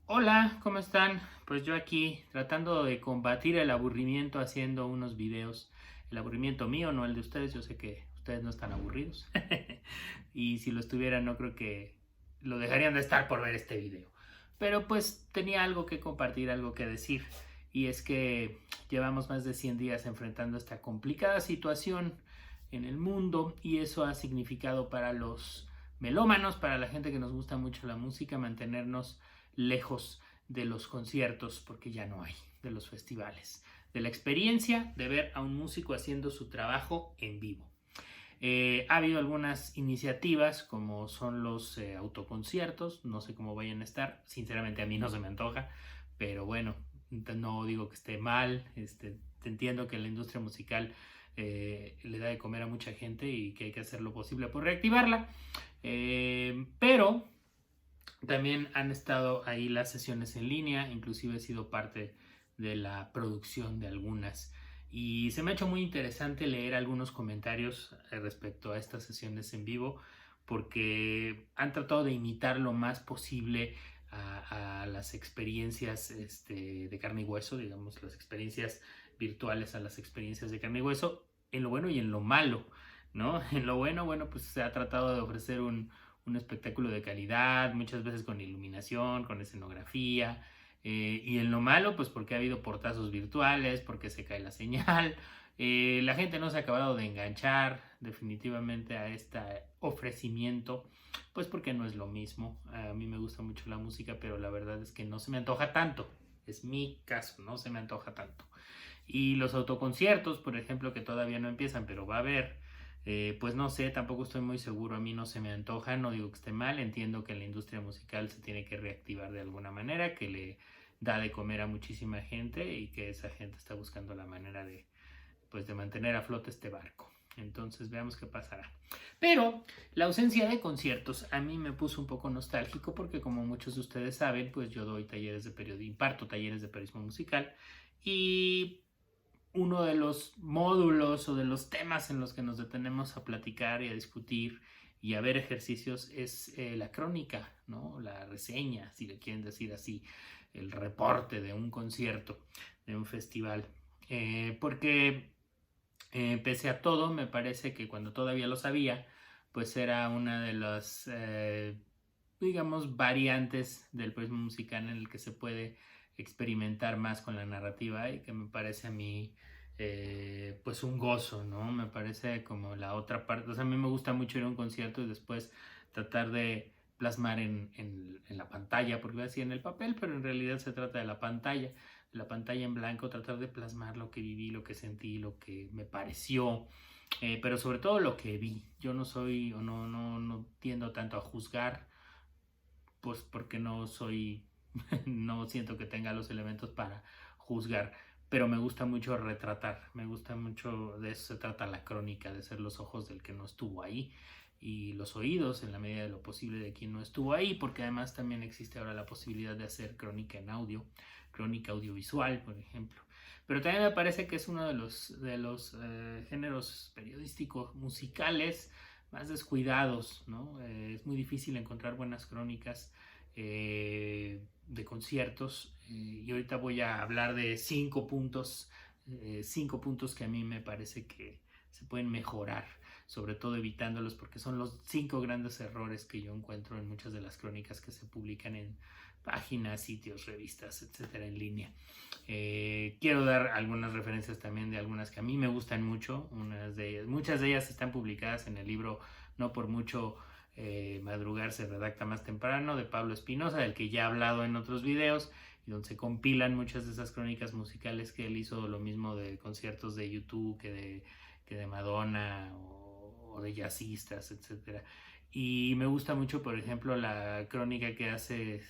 Hola, ¿cómo están? Pues yo aquí tratando de combatir el aburrimiento haciendo unos videos. El aburrimiento mío, no el de ustedes. Yo sé que ustedes no están aburridos. Y si lo estuvieran, no creo que lo dejarían de estar por ver este video. Pero pues tenía algo que compartir, algo que decir. Y es que llevamos más de 100 días enfrentando esta complicada situación en el mundo y eso ha significado para los melómanos, para la gente que nos gusta mucho la música, mantenernos lejos de los conciertos, porque ya no hay, de los festivales, de la experiencia de ver a un músico haciendo su trabajo en vivo. Ha habido algunas iniciativas como son los autoconciertos, no sé cómo vayan a estar, sinceramente a mí no se me antoja, pero bueno, no digo que esté mal, entiendo que la industria musical le da de comer a mucha gente y que hay que hacer lo posible por reactivarla, pero también han estado ahí las sesiones en línea, inclusive he sido parte de la producción de algunas. Y se me ha hecho muy interesante leer algunos comentarios respecto a estas sesiones en vivo, porque han tratado de imitar lo más posible a las experiencias de carne y hueso, digamos, las experiencias virtuales a las experiencias de carne y hueso, en lo bueno y en lo malo, ¿no? En lo bueno, bueno, pues se ha tratado de ofrecer un espectáculo de calidad, muchas veces con iluminación, con escenografía, y en lo malo, pues porque ha habido portazos virtuales, porque se cae la señal, la gente no se ha acabado de enganchar definitivamente a este ofrecimiento, pues porque no es lo mismo. A mí me gusta mucho la música, pero la verdad es que no se me antoja tanto. Es mi caso, no se me antoja tanto. Y los autoconciertos, por ejemplo, que todavía no empiezan, pero va a haber, pues no sé, tampoco estoy muy seguro, a mí no se me antoja, no digo que esté mal, entiendo que la industria musical se tiene que reactivar de alguna manera, que le da de comer a muchísima gente y que esa gente está buscando la manera de, pues, de mantener a flote este barco. Entonces veamos qué pasará. Pero la ausencia de conciertos a mí me puso un poco nostálgico porque como muchos de ustedes saben, pues yo doy talleres de periodismo, imparto talleres de periodismo musical y uno de los módulos o de los temas en los que nos detenemos a platicar y a discutir y a ver ejercicios es la crónica, ¿no? La reseña, si le quieren decir así, el reporte de un concierto, de un festival. Porque pese a todo, me parece que cuando todavía lo sabía, pues era una de las, digamos, variantes del periodismo musical en el que se puede experimentar más con la narrativa y que me parece a mí pues un gozo, ¿no? Me parece como la otra parte, o sea, a mí me gusta mucho ir a un concierto y después tratar de plasmar en la pantalla, porque lo decía en el papel, pero en realidad se trata de la pantalla en blanco, tratar de plasmar lo que viví, lo que sentí, lo que me pareció, pero sobre todo lo que vi. Yo no soy o no tiendo tanto a juzgar, pues porque no soy, no siento que tenga los elementos para juzgar, pero me gusta mucho retratar, me gusta mucho, de eso se trata la crónica, de ser los ojos del que no estuvo ahí y los oídos en la medida de lo posible de quien no estuvo ahí, porque además también existe ahora la posibilidad de hacer crónica en audio, crónica audiovisual, por ejemplo. Pero también me parece que es uno de los géneros periodísticos musicales más descuidados, ¿no? Es muy difícil encontrar buenas crónicas de conciertos y ahorita voy a hablar de 5 puntos que a mí me parece que se pueden mejorar, sobre todo evitándolos porque son los 5 grandes errores que yo encuentro en muchas de las crónicas que se publican en páginas, sitios, revistas, etcétera, en línea. Quiero dar algunas referencias también de algunas que a mí me gustan mucho, muchas de ellas están publicadas en el libro No por mucho madrugar se redacta más temprano de Pablo Espinosa, del que ya he hablado en otros videos y donde se compilan muchas de esas crónicas musicales que él hizo, lo mismo de conciertos de YouTube que de Madonna o de jazzistas, etcétera. Y me gusta mucho, por ejemplo, la crónica que hace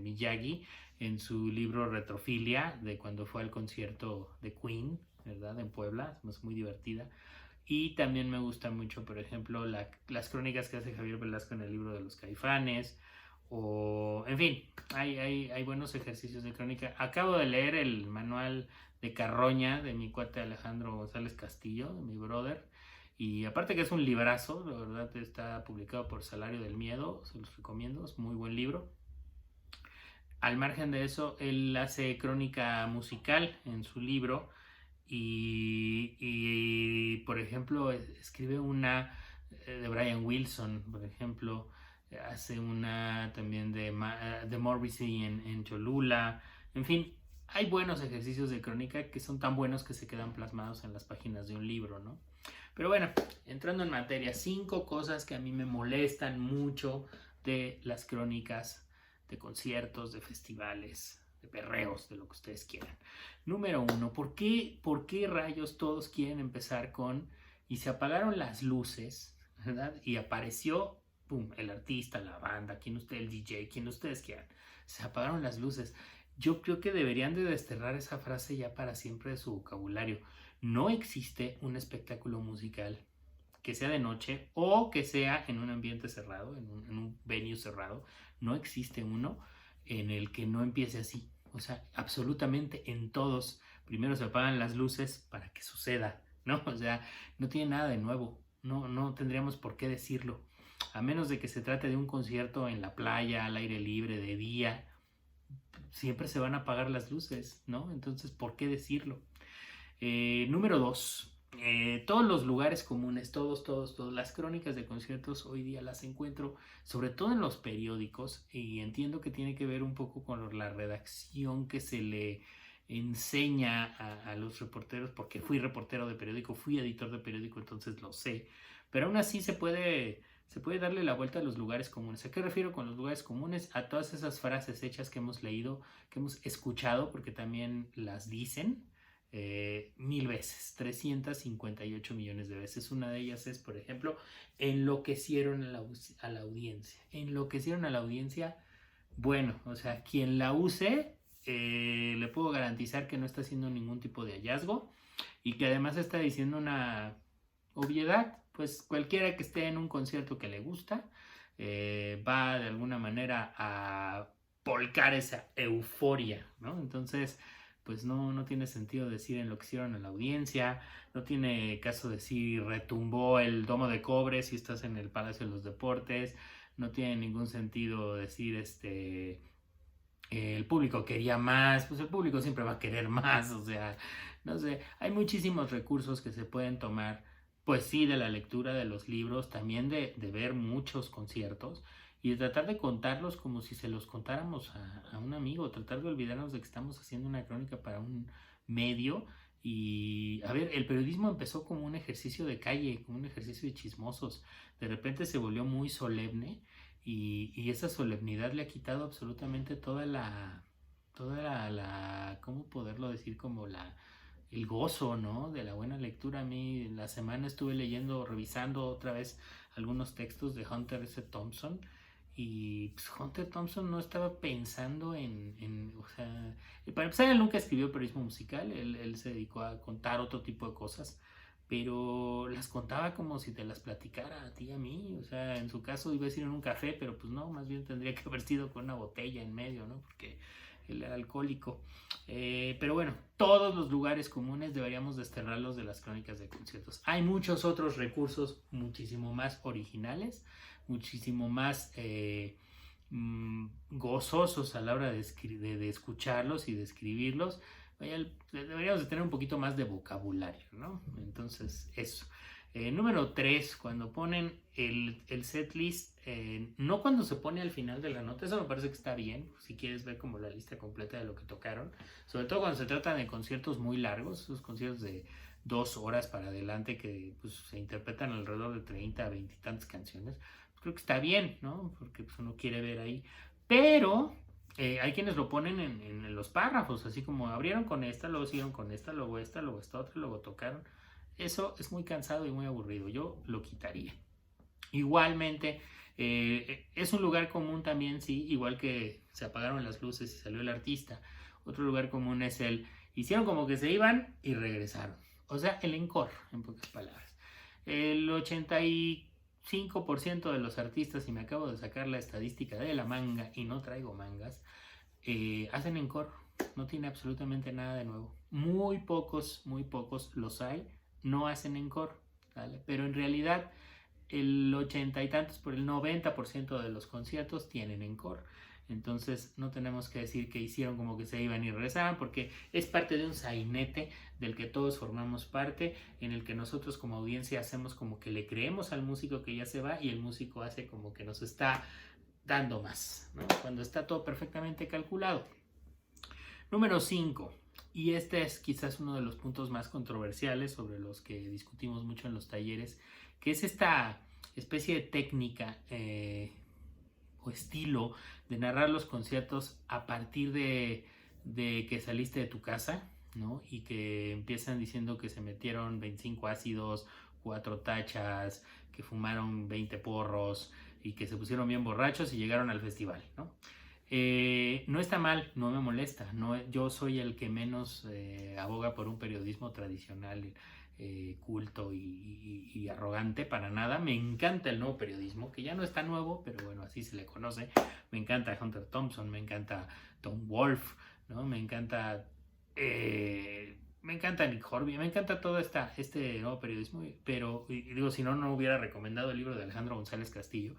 Miyagi en su libro Retrofilia, de cuando fue al concierto de Queen, ¿verdad? En Puebla, es muy divertida. Y también me gusta mucho, por ejemplo, las crónicas que hace Javier Velasco en el libro de los Caifanes. O, en fin, hay buenos ejercicios de crónica. Acabo de leer el manual de Carroña de mi cuate Alejandro González Castillo, de mi brother. Y aparte que es un librazo, la verdad está publicado por Salario del Miedo, se los recomiendo, es muy buen libro. Al margen de eso, él hace crónica musical en su libro por ejemplo, escribe una de Brian Wilson, por ejemplo, hace una también de Morrissey en Cholula. En fin, hay buenos ejercicios de crónica que son tan buenos que se quedan plasmados en las páginas de un libro, ¿no? Pero bueno, entrando en materia, 5 cosas que a mí me molestan mucho de las crónicas de conciertos, de festivales, de perreos, de lo que ustedes quieran. Número 1, ¿por qué rayos todos quieren empezar con y se apagaron las luces, ¿verdad? Y apareció, pum, el artista, la banda, el DJ, quien ustedes quieran. Se apagaron las luces. Yo creo que deberían de desterrar esa frase ya para siempre de su vocabulario. No existe un espectáculo musical que sea de noche o que sea en un ambiente cerrado, en un venue cerrado. No existe uno en el que no empiece así. O sea, absolutamente en todos. Primero se apagan las luces para que suceda, ¿no? O sea, no tiene nada de nuevo. No tendríamos por qué decirlo. A menos de que se trate de un concierto en la playa, al aire libre, de día, siempre se van a apagar las luces, ¿no? Entonces, ¿por qué decirlo? Número 2. Todos los lugares comunes, todas las crónicas de conciertos hoy día las encuentro sobre todo en los periódicos y entiendo que tiene que ver un poco con la redacción que se le enseña a los reporteros, porque fui reportero de periódico, fui editor de periódico, entonces lo sé, pero aún así se puede darle la vuelta a los lugares comunes. ¿A qué refiero con los lugares comunes? A todas esas frases hechas que hemos leído, que hemos escuchado, porque también las dicen 1000 veces, 358 millones de veces. Una de ellas es, por ejemplo, enloquecieron a la audiencia. Enloquecieron a la audiencia. Bueno, o sea, quien la use, le puedo garantizar que no está haciendo ningún tipo de hallazgo y que además está diciendo una obviedad. Pues cualquiera que esté en un concierto que le gusta, va de alguna manera a volcar esa euforia, ¿no? Entonces, pues no tiene sentido decir enloquecieron a la audiencia, no tiene caso decir retumbó el domo de cobre si estás en el Palacio de los Deportes, no tiene ningún sentido decir el público quería más, pues el público siempre va a querer más, o sea, no sé, hay muchísimos recursos que se pueden tomar, pues sí, de la lectura de los libros, también de ver muchos conciertos y de tratar de contarlos como si se los contáramos a un amigo, tratar de olvidarnos de que estamos haciendo una crónica para un medio. Y a ver, el periodismo empezó como un ejercicio de calle, como un ejercicio de chismosos, de repente se volvió muy solemne y esa solemnidad le ha quitado absolutamente ¿cómo poderlo decir? Como el gozo, ¿no? De la buena lectura. A mí la semana estuve leyendo, revisando otra vez algunos textos de Hunter S. Thompson y pues, Hunter Thompson no estaba pensando o sea, para empezar, él nunca escribió periodismo musical, él se dedicó a contar otro tipo de cosas, pero las contaba como si te las platicara a ti y a mí. O sea, en su caso iba a decir en un café, pero pues no, más bien tendría que haber sido con una botella en medio, ¿no? Porque él era alcohólico. Pero bueno, todos los lugares comunes deberíamos desterrarlos de las crónicas de conciertos. Hay muchos otros recursos muchísimo más originales, muchísimo más gozosos a la hora de escucharlos y de escribirlos. Deberíamos de tener un poquito más de vocabulario, ¿no? Entonces, eso. Número 3, cuando ponen el setlist, no cuando se pone al final de la nota, eso me parece que está bien, si quieres ver como la lista completa de lo que tocaron, sobre todo cuando se trata de conciertos muy largos, esos conciertos de 2 horas para adelante que pues, se interpretan alrededor de 30 a 20 y tantas canciones, pues creo que está bien, ¿no? Porque pues, uno quiere ver ahí, pero hay quienes lo ponen en los párrafos, así como abrieron con esta, luego siguieron con esta, luego esta otra, luego tocaron. Eso es muy cansado y muy aburrido, yo lo quitaría. Igualmente, es un lugar común también, sí, igual que se apagaron las luces y salió el artista. Otro lugar común es hicieron como que se iban y regresaron. O sea, el encore, en pocas palabras. El 85% de los artistas, y me acabo de sacar la estadística de la manga y no traigo mangas, hacen encore. No tiene absolutamente nada de nuevo. Muy pocos los hay, no hacen encore, ¿vale? Pero en realidad el 80 y tantos, por el 90% de los conciertos tienen encore. Entonces no tenemos que decir que hicieron como que se iban y regresaban, porque es parte de un sainete del que todos formamos parte, en el que nosotros como audiencia hacemos como que le creemos al músico que ya se va y el músico hace como que nos está dando más, ¿no? Cuando está todo perfectamente calculado. Número 5, y este es quizás uno de los puntos más controversiales sobre los que discutimos mucho en los talleres, que es esta especie de técnica o estilo de narrar los conciertos a partir de que saliste de tu casa, ¿no? Y que empiezan diciendo que se metieron 25 ácidos, 4 tachas, que fumaron 20 porros y que se pusieron bien borrachos y llegaron al festival, ¿no? No está mal, no me molesta. No, yo soy el que menos aboga por un periodismo tradicional, culto y arrogante, para nada. Me encanta el nuevo periodismo, que ya no está nuevo, pero bueno, así se le conoce. Me encanta Hunter Thompson, me encanta Tom Wolfe, ¿no? Me encanta Nick Horby, me encanta todo este nuevo periodismo, pero digo, si no, no hubiera recomendado el libro de Alejandro González Castillo.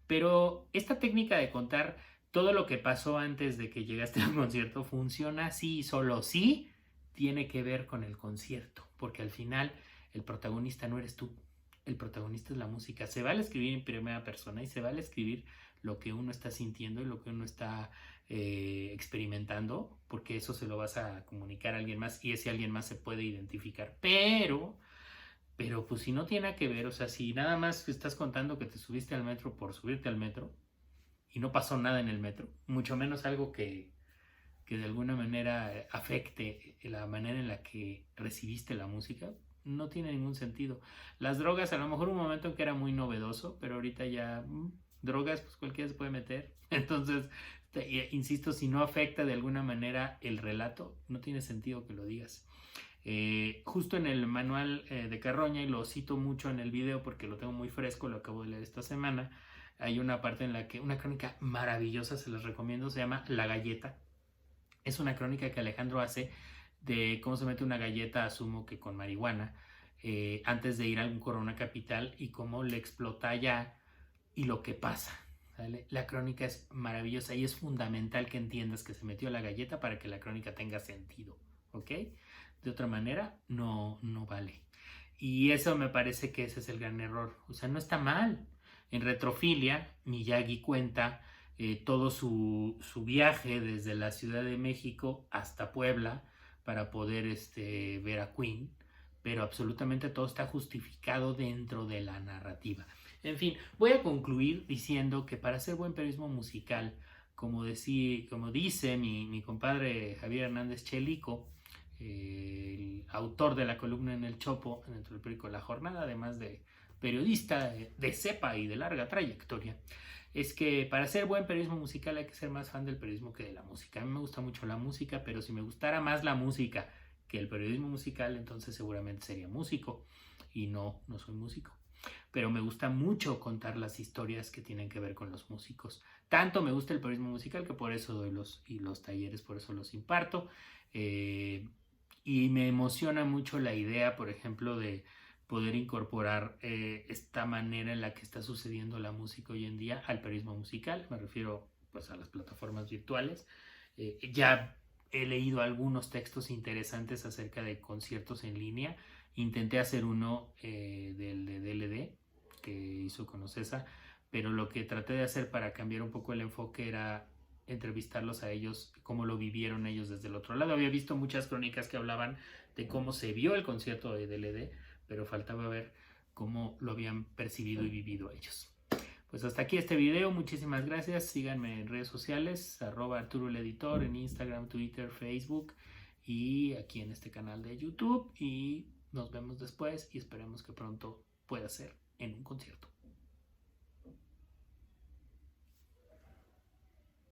Pero esta técnica de contar todo lo que pasó antes de que llegaste al concierto funciona sí, solo sí tiene que ver con el concierto, porque al final el protagonista no eres tú, el protagonista es la música. Se vale escribir en primera persona y se vale escribir lo que uno está sintiendo y lo que uno está experimentando, porque eso se lo vas a comunicar a alguien más y ese alguien más se puede identificar, pero pues si no tiene nada que ver, o sea, si nada más estás contando que te subiste al metro por subirte al metro y no pasó nada en el metro, mucho menos algo que de alguna manera afecte la manera en la que recibiste la música, no tiene ningún sentido. Las drogas, a lo mejor un momento en que era muy novedoso, pero ahorita ya drogas, pues cualquiera se puede meter. Entonces, insisto, si no afecta de alguna manera el relato, no tiene sentido que lo digas. Justo en el manual de Carroña, y lo cito mucho en el video porque lo tengo muy fresco, lo acabo de leer esta semana, hay una parte en la que, una crónica maravillosa, se las recomiendo, se llama La Galleta. Es una crónica que Alejandro hace de cómo se mete una galleta, asumo que con marihuana, antes de ir a un Corona Capital y cómo le explota allá y lo que pasa. ¿Vale? La crónica es maravillosa y es fundamental que entiendas que se metió la galleta para que la crónica tenga sentido, ¿ok? De otra manera, no vale. Y eso me parece que ese es el gran error. O sea, no está mal. En Retrofilia, Miyagi cuenta todo su viaje desde la Ciudad de México hasta Puebla para poder ver a Queen, pero absolutamente todo está justificado dentro de la narrativa. En fin, voy a concluir diciendo que para hacer buen periodismo musical, como dice mi compadre Javier Hernández Chelico, el autor de la columna en El Chopo, dentro del periódico La Jornada, además de periodista de cepa y de larga trayectoria, es que para hacer buen periodismo musical hay que ser más fan del periodismo que de la música. A mí me gusta mucho la música, pero si me gustara más la música que el periodismo musical, entonces seguramente sería músico, y no soy músico. Pero me gusta mucho contar las historias que tienen que ver con los músicos. Tanto me gusta el periodismo musical que por eso doy los talleres, por eso los imparto. Y me emociona mucho la idea, por ejemplo, de poder incorporar esta manera en la que está sucediendo la música hoy en día al periodismo musical. Me refiero pues a las plataformas virtuales. Ya he leído algunos textos interesantes acerca de conciertos en línea. Intenté hacer uno del de DLD que hizo con Ocesa, pero lo que traté de hacer para cambiar un poco el enfoque era entrevistarlos a ellos, cómo lo vivieron ellos desde el otro lado. Había visto muchas crónicas que hablaban de cómo se vio el concierto de DLD, pero faltaba ver cómo lo habían percibido y vivido ellos. Pues hasta aquí este video, muchísimas gracias, síganme en redes sociales, @Arturo el Editor, en Instagram, Twitter, Facebook y aquí en este canal de YouTube, y nos vemos después y esperemos que pronto pueda ser en un concierto.